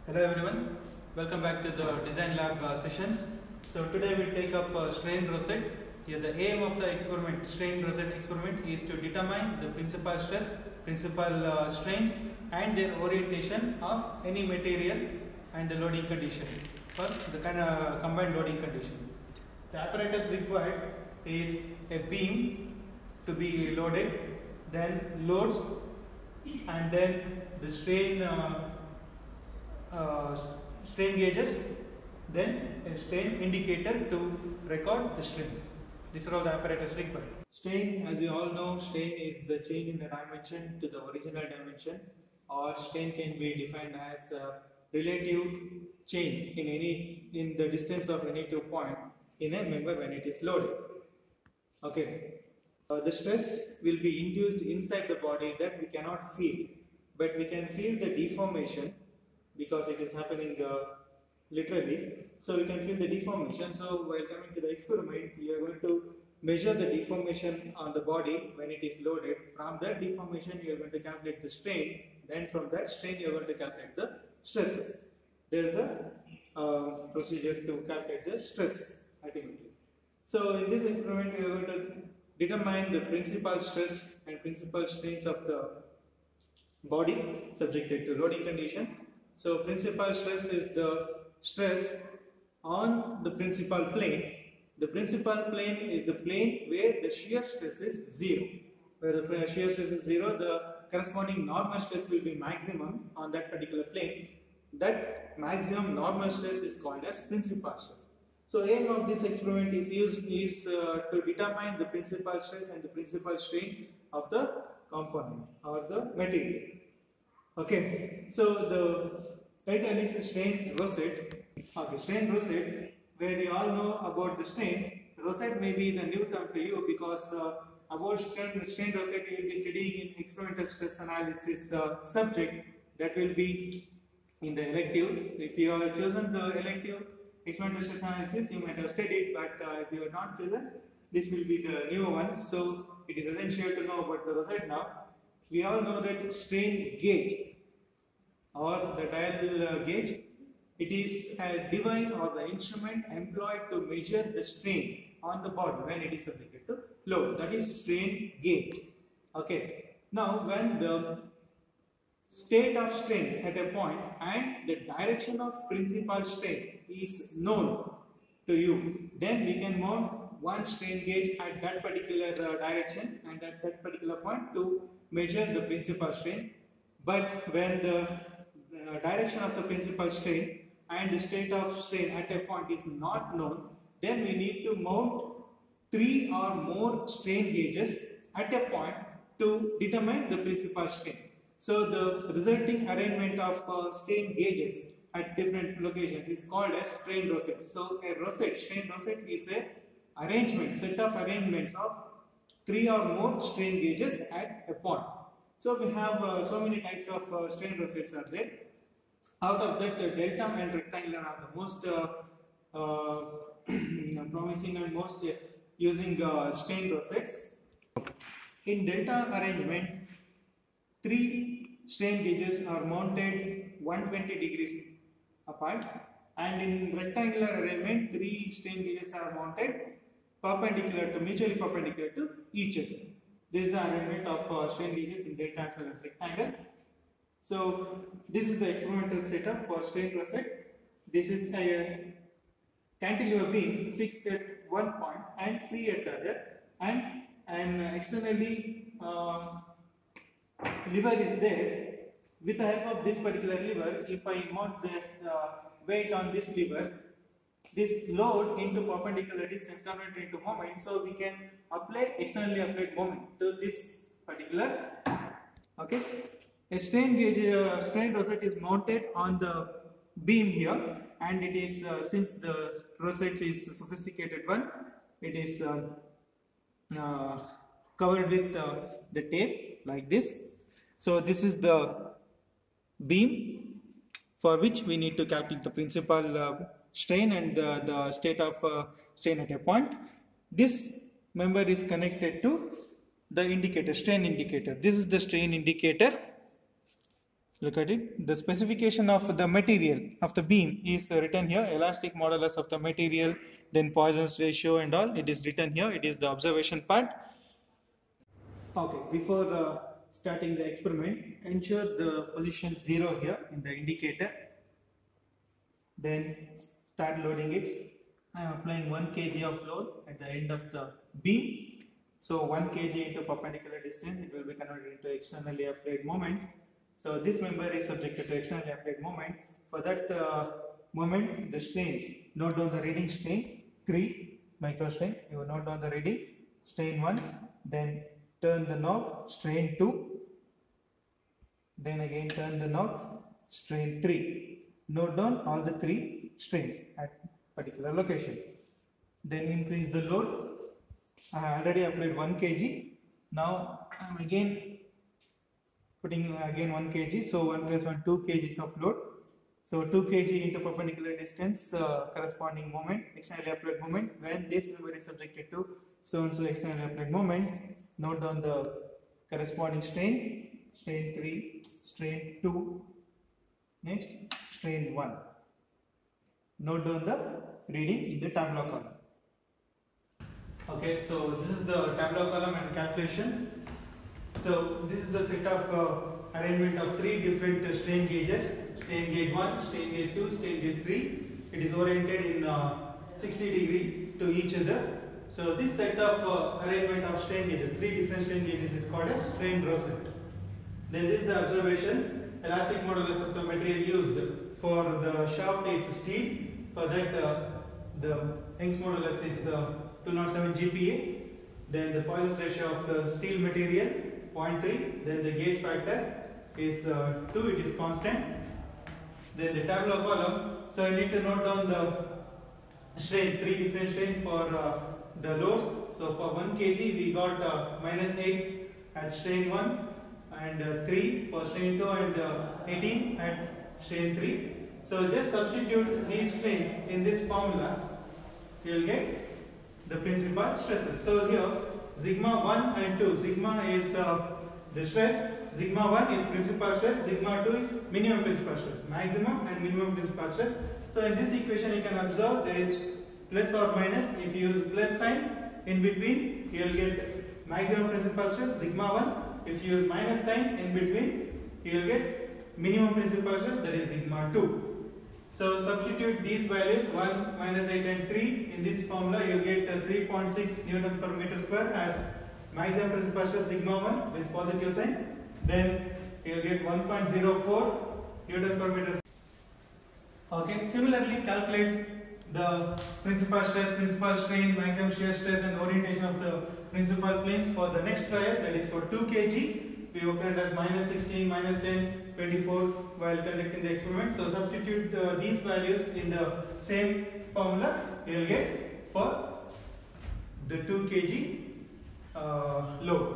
Hello everyone, welcome back to the Design Lab sessions. So today we'll take up strain rosette. Here the aim of the experiment, strain rosette experiment, is to determine the principal stress, principal strains and their orientation of any material and the loading condition for the combined loading condition. The apparatus required is a beam to be loaded, then loads, and then the uh, strain gauges, then a strain indicator to record the strain. These are all the apparatus required. Strain, as you all know, strain is the change in the dimension to the original dimension, or strain can be defined as a relative change in the distance of any 2 points in a member when it is loaded. Okay. The stress will be induced inside the body that we cannot feel, but we can feel the deformation because it is happening literally. So we can feel the deformation. So while coming to the experiment, we are going to measure the deformation on the body when it is loaded. From that deformation, you are going to calculate the strain. Then from that strain, you are going to calculate the stresses. There is the procedure to calculate the stress ultimately. So in this experiment, we are going to determine the principal stress and principal strains of the body subjected to loading condition. So principal stress is the stress on the principal plane. The principal plane is the plane where the shear stress is 0. Where the shear stress is 0, the corresponding normal stress will be maximum on that particular plane. That maximum normal stress is called as principal stress. So aim of this experiment is to determine the principal stress and the principal strain of the component or the material. Okay, so the title is strain rosette. Okay, strain rosette, where we all know about the strain. Rosette may be the new term to you because about strain rosette you will be studying in experimental stress analysis subject that will be in the elective. If you have chosen the elective experimental stress analysis, you might have studied, but if you are not chosen, this will be the new one. So it is essential to know about the rosette now. We all know that strain gauge or the dial gauge, it is a device or the instrument employed to measure the strain on the body when it is subjected to load. That is strain gauge. Okay. Now when the state of strain at a point and the direction of principal strain is known to you, then we can mount one strain gauge at that particular direction and at that particular point to measure the principal strain. But when the direction of the principal strain and the state of strain at a point is not known, then we need to mount 3 or more strain gauges at a point to determine the principal strain. So the resulting arrangement of strain gauges at different locations is called as strain rosette. So a rosette, strain rosette is a set of arrangements of 3 or more strain gauges at a point. So we have so many types of strain rosettes are there. Out of that, delta and rectangular are the most promising and most using strain rosettes. In delta arrangement, 3 strain gauges are mounted 120 degrees apart, and in rectangular arrangement 3 strain gauges are mounted mutually perpendicular to each other. This is the arrangement of strain gauges in delta as well as rectangle. So this is the experimental setup for strain rosette. This is a cantilever beam fixed at one point and free at the other, and an externally lever is there. With the help of this particular lever, if I mount this weight on this lever, this load into perpendicular distance converted into moment, so we can apply externally applied moment to this particular. Okay, a strain gauge, strain rosette is mounted on the beam here, and it is since the rosette is a sophisticated one, it is covered with the tape like this. So this is the beam for which we need to calculate the principal strain and the state of strain at a point. This member is connected to the indicator, strain indicator. This is the strain indicator Look at it. The specification of the material of the beam is written here. Elastic modulus of the material, then Poisson's ratio and all. It is written here. It is the observation part. Okay, before starting the experiment, ensure the position 0 here in the indicator. Then start loading it. I am applying 1 kg of load at the end of the beam. So 1 kg into perpendicular distance, it will be converted into externally applied moment. So this member is subjected to externally applied moment. For that moment, the strains, note down the reading: strain 3 microstrain. You note down the reading: strain 1, then turn the knob, strain 2, then again turn the knob, strain 3. Note down all the 3 strains at particular location. Then increase the load. I have already applied 1 kg. Now I am again putting 1 kg. So 1 plus 1, 2 kgs of load. So 2 kg into perpendicular distance, corresponding moment, externally applied moment. When this member is subjected to so and so externally applied moment, note down the corresponding strain: strain 3, strain 2, next strain 1. Note down the reading in the tabular column. Okay, so this is the tabular column and calculations. So this is the set of arrangement of 3 different strain gauges: strain gauge 1, strain gauge 2, strain gauge 3. It is oriented in 60 degree to each other. So this set of arrangement of strain gauges, 3 different strain gauges, is called as strain rosette. Then this is the observation. Elastic modulus of the material used for the shaft is steel. For that the Young's modulus is 207 GPa. Then the Poisson's ratio of the steel material 0.3. Then the gauge factor is 2. It is constant. Then the tabular column. So you need to note down the strain, 3 different strain for the loads. So for 1 kg we got -8 at strain 1 and 3 for strain 2 and 18 at strain 3. So just substitute these strains in this formula. You will get the principal stresses. So here sigma 1 and 2. Sigma is the stress. Sigma 1 is principal stress. Sigma 2 is minimum principal stress. Maximum and minimum principal stress. So in this equation you can observe there is plus or minus. If you use plus sign in between, you will get maximum principal stress sigma 1. If you use minus sign in between, you will get minimum principal stress, that is sigma 2. So substitute these values 1, -8 and 3 in this formula. You will get 3.6 Newton per meter square as maximum principal stress sigma 1 with positive sign. Then you will get 1.04 Newton per meter. Okay. Similarly, calculate the principal stress, principal strain, maximum shear stress and orientation of the principal planes for the next trial, that is for 2 kg. We obtained as -16, -10, 24 while conducting the experiment. So substitute these values in the same formula. You will get for the 2 kg load.